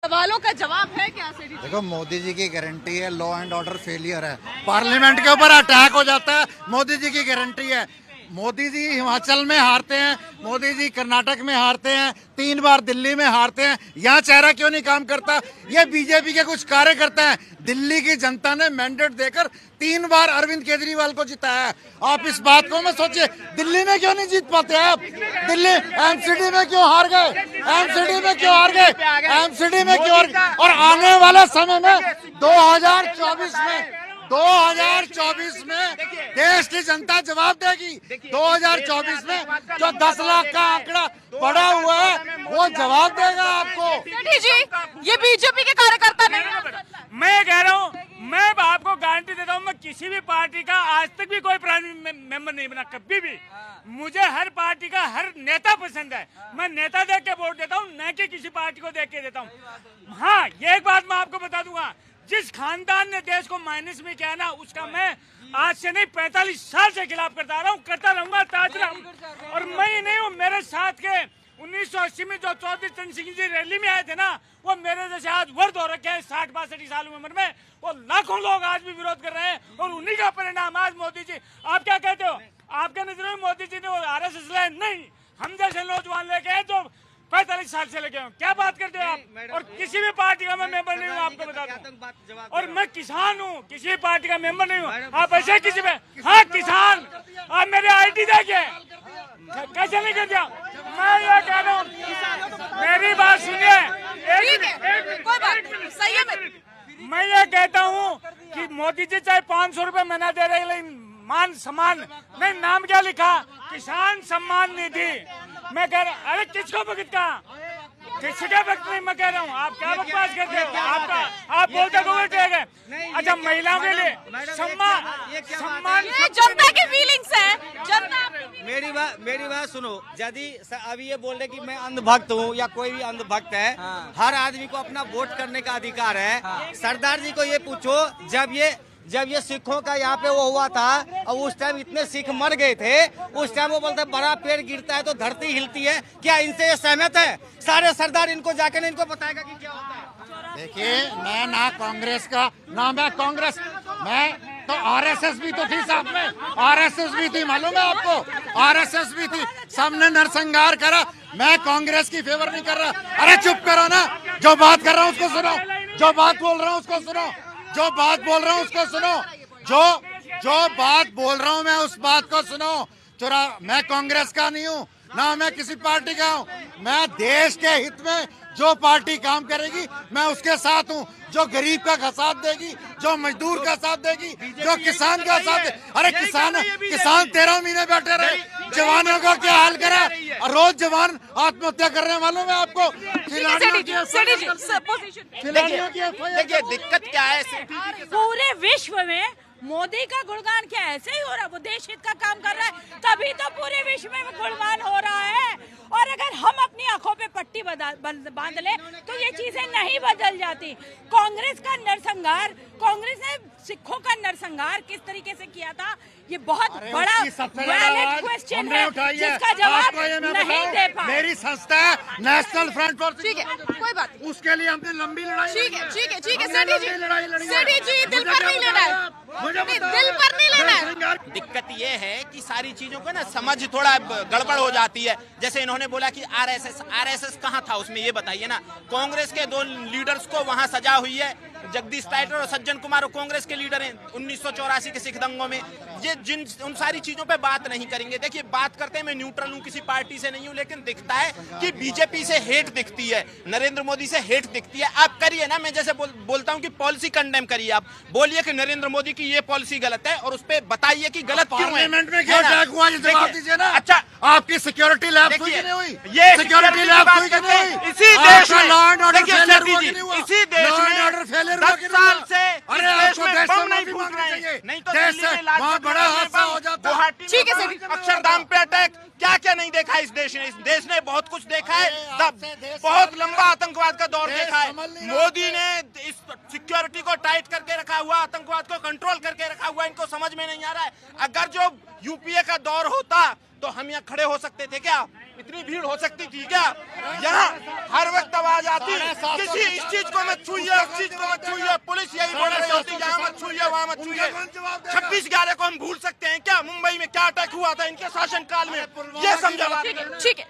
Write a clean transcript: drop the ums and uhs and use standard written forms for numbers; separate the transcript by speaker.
Speaker 1: सवालों का जवाब है क्या सेठी?
Speaker 2: देखो, मोदी जी की गारंटी है लॉ एंड ऑर्डर फेलियर है, पार्लियामेंट के ऊपर अटैक हो जाता है, मोदी जी की गारंटी है। मोदी जी हिमाचल में हारते हैं, मोदी जी कर्नाटक में हारते हैं, 3 बार दिल्ली में हारते हैं, यहाँ चेहरा क्यों नहीं काम करता? ये बीजेपी के कुछ कार्यकर्ता हैं। दिल्ली की जनता ने मैंडेट देकर 3 बार अरविंद केजरीवाल को जिताया है। आप इस बात को मत सोचिए, दिल्ली में क्यों नहीं जीत पाते आप? दिल्ली एमसीडी में क्यों हार गए? एमसीडी में क्यों हार गए? एमसीडी में क्यों हार गए? और आने वाले समय में 2024 में देश की जनता जवाब देगी। 2024 में जो 10 लाख का आंकड़ा पड़ा हुआ है वो जवाब देगा आपको।
Speaker 1: सेठी जी, ये बीजेपी के कार्यकर्ता नहीं है।
Speaker 3: मैं कह रहा हूँ, मैं आपको गारंटी देता हूँ, मैं किसी भी पार्टी का आज तक भी कोई प्राइमरी मेंबर नहीं बना, कभी भी। मुझे हर पार्टी का हर नेता पसंद है। मैं नेता देख के वोट देता हूँ, न कि किसी पार्टी को देख के देता हूँ। हाँ, ये एक बात मैं आपको बता दूंगा, जिस खानदान ने देश को माइनस में किया ना, उसका मैं आज से नहीं 45 साल से खिलाफ करता रहा हूँ, करता रहूंगा, और मैं ही नहीं हूँ, मेरे साथ के 1980 में जो चौधरी चरण सिंह जी रैली में आए थे ना, वो मेरे जैसे आज वर्द हो रखे हैं 60-62 साल उम्र में, वो लाखों लोग आज भी विरोध कर रहे हैं, और उन्हीं का परिणाम आज मोदी जी। आप क्या कहते हो? आपके नजर में मोदी जी ने आरएसएस लाए? नहीं, हम जैसे नौजवान लेके आए जो 45 साल से लगे हो। क्या बात करते हो आप? और किसी भी पार्टी का मैं मेंबर नहीं हूँ, आपको बता दूं। और मैं किसान हूँ, किसी भी पार्टी का मेंबर नहीं हूँ। आप ऐसे किसी में, हाँ किसान, आप मेरे आईटी देखिए कैसे नहीं कर दिया। मैं ये कह रहा हूँ, मेरी बात सुनिए,
Speaker 1: कोई बात नहीं, सही है।
Speaker 3: मैं ये कहता हूँ कि मोदी जी चाहे 500 रुपए महीना दे रहे, लेकिन मान सम्मान नहीं, नाम क्या लिखा? किसान सम्मान निधि। मैं कह रहा, अरे किसको भगत का, किसके भक्त नहीं, मैं कह रहा हूँ। आप क्या बकवास करते हैं? आपका आप बोलते को है। अच्छा, महिलाओं के लिए सम्मान
Speaker 1: ये जनता की फीलिंग्स है। जनता
Speaker 4: मेरी बात सुनो। यदि अभी ये बोल रहे कि मैं अंधभक्त हूँ या कोई भी अंधभक्त है, हर आदमी को अपना वोट करने का अधिकार है। सरदार जी को ये पूछो, जब ये सिखों का यहाँ पे वो हुआ था और उस टाइम इतने सिख मर गए थे, उस टाइम वो बोलते बड़ा पेड़ गिरता है तो धरती हिलती है। क्या इनसे ये सहमत है? सारे सरदार इनको जाके इनको बताएगा कि क्या होता है।
Speaker 2: देखिए, मैं ना कांग्रेस का ना मैं कांग्रेस, मैं तो आरएसएस भी तो थी साथ में, आरएसएस भी थी, मालूम है आपको? आरएसएस भी थी, सबने नरसंहार करा। मैं कांग्रेस की फेवर नहीं कर रहा। अरे चुप करो ना, जो बात कर रहा हूँ उसको सुनो, जो बात बोल रहा हूँ उसको सुनो, जो बात बोल रहा हूँ उसको सुनो, जो बात बोल रहा हूँ मैं उस बात को सुनो। मैं कांग्रेस का नहीं हूँ, ना मैं किसी पार्टी का हूँ। मैं देश के हित में जो पार्टी काम करेगी मैं उसके साथ हूँ। जो गरीब का साथ देगी, जो मजदूर का साथ देगी, जो किसान का साथ दे। अरे किसान 13 महीने बैठे रहे, जवानों का क्या हाल करा? रोज जवान आत्महत्या कर रहे हैं, मालूम है आपको?
Speaker 5: देखिए दिक्कत क्या है,
Speaker 6: पूरे विश्व में मोदी का गुणगान क्या ऐसे ही हो रहा है? वो देश हित का काम कर रहा है, तभी तो पूरे विश्व में गुणगान हो रहा है। और अगर हम अपनी आंखों पे पट्टी बांध ले तो ये चीजें नहीं बदल जाती। कांग्रेस का नरसंहार, कांग्रेस ने सिखों का नरसंहार किस तरीके से किया था, ये बहुत बड़ा वैलिड क्वेश्चन है जिसका जवाब नहीं दे पाए।
Speaker 2: मेरी संस्था है नेशनल फ्रंट फॉर,
Speaker 1: ठीक है, कोई बात नहीं,
Speaker 2: उसके लिए हमने लंबी लड़ाई।
Speaker 1: ठीक है सेठी जी, दिल पर नहीं लेना है, दिल पर नहीं लेना है।
Speaker 5: दिक्कत ये है कि सारी चीजों को ना समझ थोड़ा गड़बड़ हो जाती है। जैसे इन्होंने बोला कि आरएसएस कहाँ था उसमें, ये बताइए ना। कांग्रेस के 2 लीडर्स को वहाँ सजा हुई है, जगदीश टाइटर और सज्जन कुमार, कांग्रेस के लीडर हैं 1984 के सिख दंगों में। ये उन सारी चीजों पे बात नहीं करेंगे। देखिए, बात करते हैं, मैं न्यूट्रल हूँ, किसी पार्टी से नहीं हूँ, लेकिन दिखता है कि बीजेपी से हेट दिखती है, नरेंद्र मोदी से हेट दिखती है। आप करिए ना, मैं जैसे बोलता हूँ कि पॉलिसी कंडेम करिए, आप बोलिए कि नरेंद्र मोदी की ये पॉलिसी गलत है और उस पर बताइए कि गलत क्यों है।
Speaker 2: पार्लियामेंट में क्या अटैक हुआ, ये जवाब दीजिए ना।
Speaker 5: अच्छा,
Speaker 2: आपकी सिक्योरिटी लैब हुई कि नहीं हुई?
Speaker 5: ये
Speaker 2: सिक्योरिटी लैब हुई कि नहीं?
Speaker 5: इसी देश में
Speaker 2: लॉ एंड ऑर्डर फेलियर
Speaker 5: इसी
Speaker 2: हुआ
Speaker 5: देश
Speaker 2: कि नहीं हुआ?
Speaker 5: में
Speaker 2: 10
Speaker 5: साल से
Speaker 2: अरे
Speaker 5: देश
Speaker 2: आपको
Speaker 5: में
Speaker 2: देश
Speaker 5: बम
Speaker 2: से
Speaker 5: नहीं
Speaker 2: माफी
Speaker 5: फूट
Speaker 2: मांगनी
Speaker 5: रहे,
Speaker 2: चाहिए।
Speaker 5: नहीं तो
Speaker 2: देश
Speaker 5: दिल्ली
Speaker 2: से
Speaker 5: में लाजपत
Speaker 2: बहुत बड़ा
Speaker 5: नगर में
Speaker 2: हादसा
Speaker 5: बम,
Speaker 2: हो जाता।
Speaker 5: गुवाहाटी में
Speaker 1: ठीक है
Speaker 5: बम,
Speaker 1: सर,
Speaker 5: अक्षरधाम पे अटैक, क्या क्या नहीं देखा इस देश ने। इस देश ने बहुत कुछ देखा है, बहुत लंबा आतंकवाद का दौर देखा है। मोदी ने इस सिक्योरिटी को टाइट करके रखा हुआ, आतंकवाद को कंट्रोल करके रखा हुआ, इनको समझ में नहीं आ रहा है। अगर जो यूपीए का दौर होता तो हम यहाँ खड़े हो सकते थे क्या? इतनी भीड़ हो सकती थी क्या? यहाँ हर वक्त आवाज आती किसी इस चीज को मत छूइए, उस चीज को मत छूइए, पुलिस यही बोल रही होती यहाँ मत छूइए, वहाँ मत छूइए। 26/11 को हम भूल सकते हैं क्या? मुंबई में क्या अटैक हुआ था इनके शासन काल में, ये समझा।
Speaker 1: ठीक है।